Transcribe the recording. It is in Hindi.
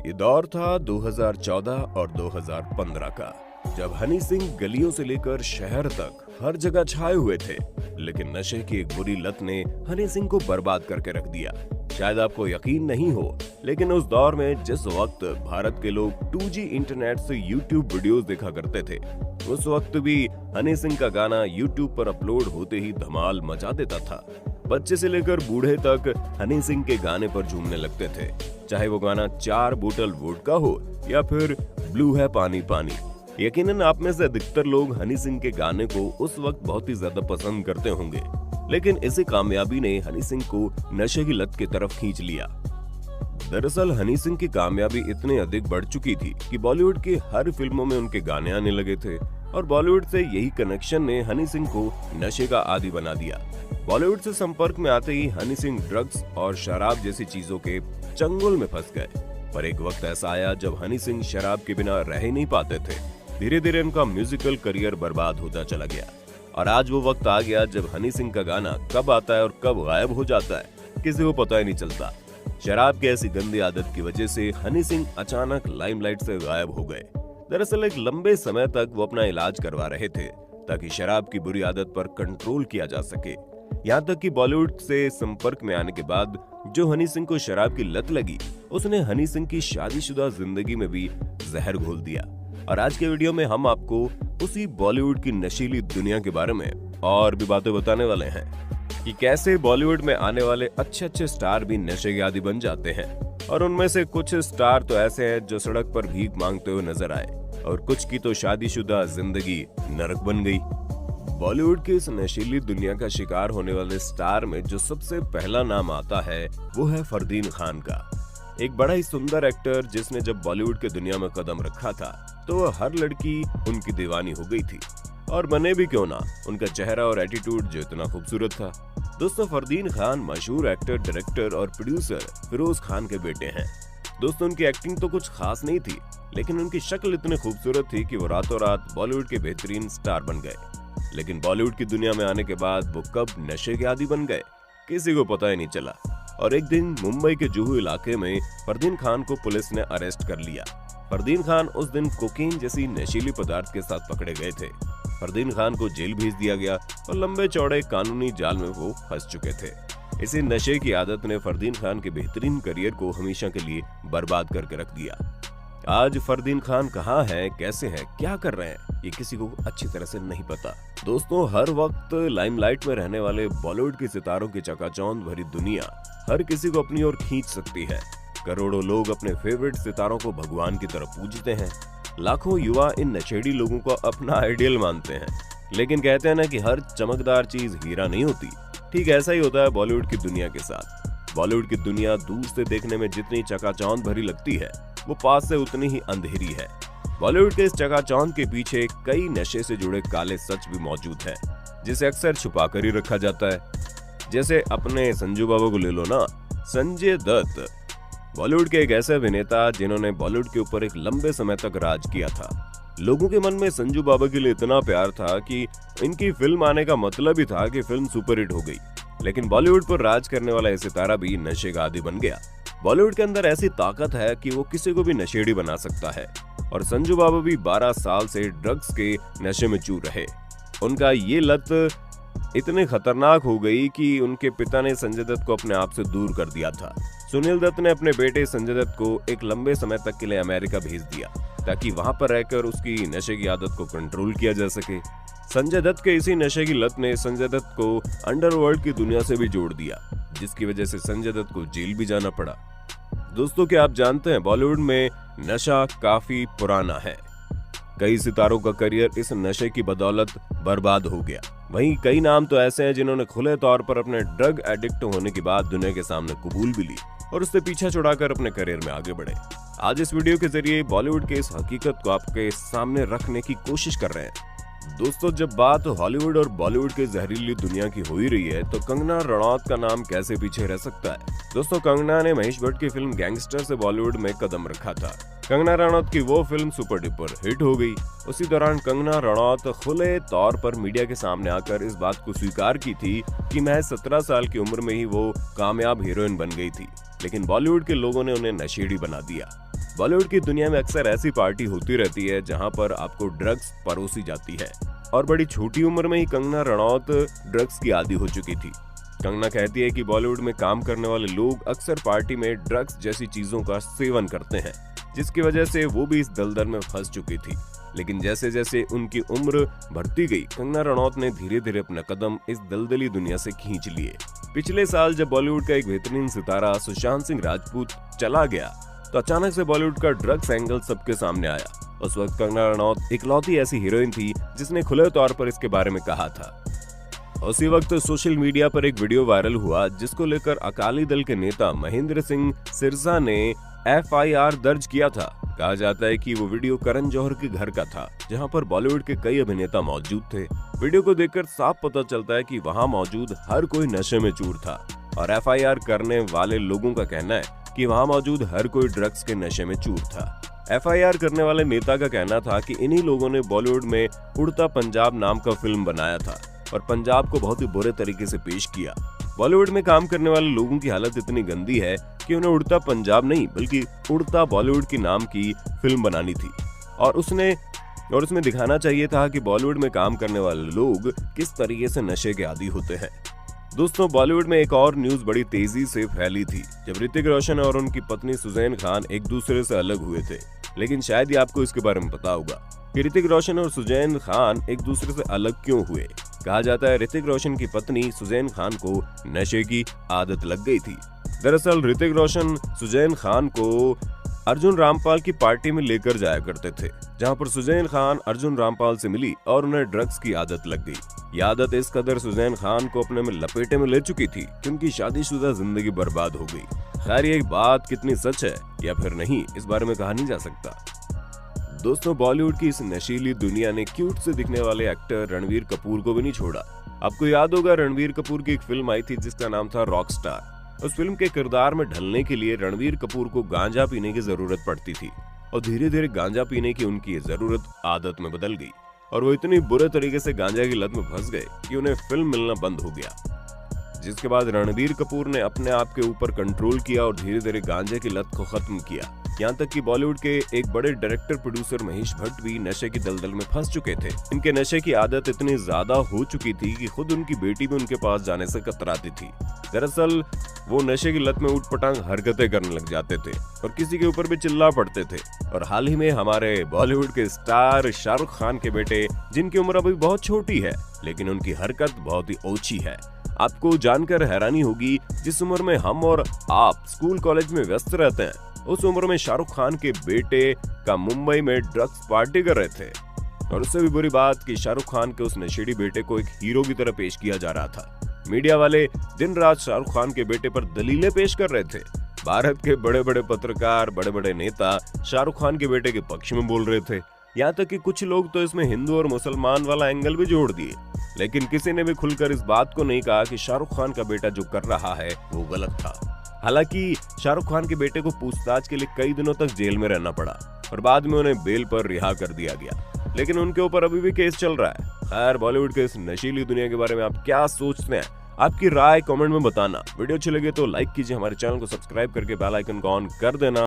ये दौर था 2014 और 2015 का, जब हनी सिंह गलियों से लेकर शहर तक हर जगह छाए हुए थे। लेकिन नशे की एक बुरी लत ने हनी सिंह को बर्बाद करके रख दिया। शायद आपको यकीन नहीं हो, लेकिन उस दौर में जिस वक्त भारत के लोग 2G इंटरनेट से YouTube वीडियोस देखा करते थे, उस वक्त भी हनी सिंह का गाना YouTube पर अपलोड होते ही धमाल मचा देता था। बच्चे से लेकर बूढ़े तक हनी सिंह के गाने पर झूमने लगते थे, चाहे वो गाना 4 बोतल वोडका हो या फिर ब्लू है पानी पानी। यकीनन आप में से अधिकतर लोग हनी सिंह के गाने को उस वक्त बहुत ही ज्यादा पसंद करते होंगे, लेकिन इसी कामयाबी ने हनी सिंह को नशे की लत की तरफ खींच लिया। दरअसल हनी सिंह की कामयाबी इतनी अधिक बढ़ चुकी थी कि बॉलीवुड की हर फिल्मों में उनके गाने आने लगे थे, और बॉलीवुड से यही कनेक्शन ने हनी सिंह को नशे का आदी बना दिया। बॉलीवुड से संपर्क में आते ही हनी सिंह ड्रग्स और शराब जैसी चीजों के चंगुल में फंस गए। पर एक वक्त ऐसा आया जब हनी सिंह शराब के बिना रह ही नहीं पाते थे। धीरे धीरे उनका म्यूजिकल करियर बर्बाद होता चला गया, और आज वो वक्त आ गया जब हनी सिंह का गाना कब आता है और कब गायब हो जाता है किसी को पता ही नहीं चलता। शराब की ऐसी गंदी आदत की वजह से हनी सिंह अचानक लाइमलाइट से गायब हो गए। दरअसल एक लंबे समय तक वो अपना इलाज करवा रहे थे ताकि शराब की बुरी आदत पर कंट्रोल किया जा सके। यहाँ तक कि बॉलीवुड से संपर्क में आने के बाद जो हनी सिंह को शराब की लत लगी, उसने हनी सिंह की शादीशुदा जिंदगी में भी जहर घोल दिया। और आज के वीडियो में हम आपको उसी बॉलीवुड की नशीली दुनिया के बारे में और भी बातें बताने वाले हैं कि कैसे बॉलीवुड में आने वाले अच्छे स्टार भी नशे के आदी बन जाते हैं। और उनमें से कुछ स्टार तो ऐसे हैं जो सड़क पर भीख मांगते हुए नजर आए, और कुछ की तो शादीशुदा जिंदगी नरक बन गई। बॉलीवुड की इस नशीली दुनिया का शिकार होने वाले स्टार में जो सबसे पहला नाम आता है वो है फरदीन खान का। एक बड़ा ही सुंदर एक्टर जिसने जब बॉलीवुड के दुनिया में कदम रखा था तो हर लड़की उनकी दीवानी हो गई थी, और बने भी क्यों ना, उनका चेहरा और एटीट्यूड जो इतना खूबसूरत था। दोस्तों, फरदीन खान मशहूर एक्टर, डायरेक्टर और प्रोड्यूसर फिरोज खान के बेटे हैं। दोस्तों, उनकी एक्टिंग तो कुछ खास नहीं थी, लेकिन उनकी शक्ल इतनी खूबसूरत थी कि वो रातों रात बॉलीवुड के बेहतरीन स्टार बन गए। लेकिन बॉलीवुड की दुनिया में आने के बाद वो कब नशे के आदी बन गए किसी को पता ही नहीं चला। और एक दिन मुंबई के जुहू इलाके में फरदीन खान को पुलिस ने अरेस्ट कर लिया। फरदीन खान उस दिन कोकीन जैसी नशीली पदार्थ के साथ पकड़े गए थे। फरदीन खान को जेल भेज दिया गया और लंबे चौड़े कानूनी जाल में वो फंस चुके थे। इसी नशे की आदत ने फरदीन खान के बेहतरीन करियर को हमेशा के लिए बर्बाद करके रख दिया। आज फरदीन खान कहाँ है, कैसे हैं, क्या कर रहे हैं, ये किसी को अच्छी तरह से नहीं पता। दोस्तों, हर वक्त लाइमलाइट में रहने वाले बॉलीवुड के सितारों की चकाचौंध भरी दुनिया हर किसी को अपनी ओर खींच सकती है। करोड़ों लोग अपने फेवरेट सितारों को भगवान की तरह पूजते हैं। लाखों युवा इन नशेड़ी लोगों को अपना आइडियल मानते हैं। लेकिन कहते हैं ना कि हर चमकदार चीज हीरा नहीं होती। ठीक ऐसा ही होता है बॉलीवुड की दुनिया के साथ। बॉलीवुड की दुनिया दूर से देखने में जितनी चकाचौंध भरी लगती है, वो पास से उतनी ही अंधेरी है। बॉलीवुड के इस चकाचौंध के पीछे कई नशे से जुड़े काले सच भी मौजूद हैं, जिसे अक्सर छुपा कर ही रखा जाता है। जैसे अपने संजू बाबा को ले लो ना। संजय दत्त बॉलीवुड के एक ऐसे अभिनेता जिन्होंने बॉलीवुड के ऊपर एक लंबे समय तक राज किया था। लोगों के मन में संजू बाबा के लिए इतना प्यार था कि इनकी फिल्म आने का मतलब ही था कि फिल्म सुपरहिट हो गई। लेकिन बॉलीवुड पर राज करने वाला ये सितारा भी नशे का आदी बन गया। बॉलीवुड के अंदर ऐसी ताकत है कि वो किसी को भी नशेड़ी बना सकता है, और संजू बाबा भी 12 साल से ड्रग्स के नशे में चूर रहे। उनका ये लत इतनी खतरनाक हो गई कि उनके पिता ने संजय दत्त को अपने आप से दूर कर दिया था। सुनील दत्त ने अपने बेटे संजय दत्त को एक लंबे समय तक के लिए अमेरिका भेज दिया ताकि वहां पर रहकर उसकी नशे की आदत को कंट्रोल किया जा सके। संजय दत्त के इसी नशे की लत ने संजय दत्त को अंडरवर्ल्ड की दुनिया से भी जोड़ दिया, जिसकी वजह से संजय दत्त को जेल भी जाना पड़ा। दोस्तों, क्या आप जानते हैं बॉलीवुड में नशा काफी पुराना है। कई सितारों का करियर इस नशे की बदौलत बर्बाद हो गया। वहीं कई नाम तो ऐसे हैं जिन्होंने खुले तौर पर अपने ड्रग एडिक्ट होने के बाद दुनिया के सामने कबूल भी ली और उससे पीछा छुड़ाकर अपने करियर में आगे बढ़े। आज इस वीडियो के जरिए बॉलीवुड के इस हकीकत को आपके सामने रखने की कोशिश कर रहे हैं। दोस्तों, जब बात हॉलीवुड और बॉलीवुड की जहरीली दुनिया की हो ही रही है तो कंगना रनौत का नाम कैसे पीछे रह सकता है। दोस्तों, कंगना ने महेश भट्ट की फिल्म गैंगस्टर से बॉलीवुड में कदम रखा था। कंगना रनौत की वो फिल्म सुपर डुपर हिट हो गई। उसी दौरान कंगना रनौत खुले तौर पर मीडिया के सामने आकर इस बात को स्वीकार की थी कि महज 17 साल की उम्र में ही वो कामयाब हीरोइन बन गई थी, लेकिन बॉलीवुड के लोगों ने उन्हें नशेड़ी बना दिया। बॉलीवुड की दुनिया में अक्सर ऐसी पार्टी होती रहती है जहां पर आपको ड्रग्स परोसी जाती है, और बड़ी छोटी उम्र में ही कंगना रनौत ड्रग्स की आदी हो चुकी थी। कंगना कहती है कि बॉलीवुड में काम करने वाले लोग अक्सर पार्टी में ड्रग्स जैसी चीजों का सेवन करते हैं, जिसकी वजह से वो भी इस दलदल में फंस चुकी थी। लेकिन जैसे जैसे उनकी उम्र बढ़ती गई, कंगना रनौत ने धीरे धीरे अपना कदम इस दलदली दुनिया से खींच लिए। पिछले साल जब बॉलीवुड का एक बेहतरीन सितारा सुशांत सिंह राजपूत चला गया, तो अचानक से बॉलीवुड का ड्रग्स एंगल सबके सामने आया। उस वक्त कंगना रनौत इकलौती ऐसी हीरोइन थी जिसने खुले तौर पर इसके बारे में कहा था। उसी वक्त सोशल मीडिया पर एक वीडियो वायरल हुआ जिसको लेकर अकाली दल के नेता महेंद्र सिंह सिरसा ने FIR दर्ज किया था। कहा जाता है कि वो वीडियो करण जौहर के घर का था, जहां पर बॉलीवुड के कई अभिनेता मौजूद थे। वीडियो को देखकर साफ पता चलता है कि वहां मौजूद हर कोई नशे में चूर था, और FIR करने वाले लोगों का कहना है कि वहां मौजूद हर कोई ड्रग्स के नशे में चूर था। FIR करने वाले नेता का कहना था कि इन्हीं लोगों ने बॉलीवुड में उड़ता पंजाब नाम का फिल्म बनाया था और पंजाब को बहुत ही बुरे तरीके से पेश किया। बॉलीवुड में काम करने वाले लोगों की हालत इतनी गंदी है कि उन्हें उड़ता पंजाब नहीं बल्कि उड़ता बॉलीवुड की नाम की फिल्म बनानी थी, और उसमें दिखाना चाहिए था कि बॉलीवुड में काम करने वाले लोग किस तरीके से नशे के आदी होते हैं। दोस्तों, बॉलीवुड में एक और न्यूज बड़ी तेजी से फैली थी जब ऋतिक रोशन और उनकी पत्नी सुजैन खान एक दूसरे से अलग हुए थे। लेकिन शायद ही आपको इसके बारे में पता होगा कि ऋतिक रोशन और सुजैन खान एक दूसरे से अलग क्यों हुए। कहा जाता है ऋतिक रोशन की पत्नी सुजैन खान को नशे की आदत लग गई थी। दरअसल ऋतिक रोशन सुजैन खान को अर्जुन रामपाल की पार्टी में लेकर जाया करते थे, जहां पर सुजैन खान अर्जुन रामपाल से मिली और उन्हें ड्रग्स की आदत लग गई। यह आदत इस कदर सुजैन खान को अपने में लपेटे में ले चुकी थी कि उनकी शादीशुदा जिंदगी बर्बाद हो गई। खैर, ये बात कितनी सच है या फिर नहीं, इस बारे में कहा नहीं जा सकता। दोस्तों, बॉलीवुड की इस नशीली दुनिया ने क्यूट से दिखने वाले एक्टर रणवीर कपूर को भी नहीं छोड़ा। आपको याद होगा, रणवीर कपूर की एक फिल्म आई थी जिसका नाम था रॉकस्टार। उस फिल्म के किरदार में ढलने के लिए रणवीर कपूर को गांजा पीने की जरूरत पड़ती थी, और धीरे धीरे गांजा पीने की उनकी जरूरत आदत में बदल गई, और वो इतनी बुरे तरीके से गांजा की लत में फंस गए कि उन्हें फिल्म मिलना बंद हो गया। जिसके बाद रणवीर कपूर ने अपने आप के ऊपर कंट्रोल किया और धीरे धीरे गांजे की लत को खत्म किया। यहाँ तक कि बॉलीवुड के एक बड़े डायरेक्टर प्रोड्यूसर महेश भट्ट भी नशे की दलदल में फंस चुके थे। इनके नशे की आदत इतनी ज्यादा हो चुकी थी कि खुद उनकी बेटी भी उनके पास जाने से कतराती थी। दरअसल वो नशे की लत में उठपटांग हरकतें करने लग जाते थे और किसी के ऊपर भी चिल्ला पड़ते थे। और हाल ही में हमारे बॉलीवुड के स्टार शाहरुख खान के बेटे, जिनकी उम्र अभी बहुत छोटी है लेकिन उनकी हरकत बहुत ही ओछी है। आपको जानकर हैरानी होगी, जिस उम्र में हम और आप स्कूल कॉलेज में व्यस्त रहते हैं, उस उम्र में शाहरुख खान के बेटे का मुंबई में ड्रग्स पार्टी कर रहे थे। और उससे भी बुरी बात कि शाहरुख खान के उस नशेड़ी बेटे को एक हीरो की तरह पेश किया जा रहा था। मीडिया वाले दिन रात शाहरुख खान के बेटे पर दलीलें पेश कर रहे थे। भारत के बड़े बड़े पत्रकार, बड़े बड़े नेता शाहरुख खान के बेटे के पक्ष में बोल रहे थे। यहाँ तक कि कुछ लोग तो इसमें हिंदू और मुसलमान वाला एंगल भी जोड़ दिए, लेकिन किसी ने भी खुलकर इस बात को नहीं कहा कि शाहरुख खान का बेटा जो कर रहा है वो गलत था। हालांकि शाहरुख खान के बेटे को पूछताछ के लिए कई दिनों तक जेल में रहना पड़ा और बाद में उन्हें बेल पर रिहा कर दिया गया, लेकिन उनके ऊपर अभी भी केस चल रहा है। खैर, बॉलीवुड के इस नशीली दुनिया के बारे में आप क्या सोचते हैं? आपकी राय कमेंट में बताना। वीडियो अच्छी लगे तो लाइक कीजिए, हमारे चैनल को सब्सक्राइब करके बेल आइकन को ऑन कर देना।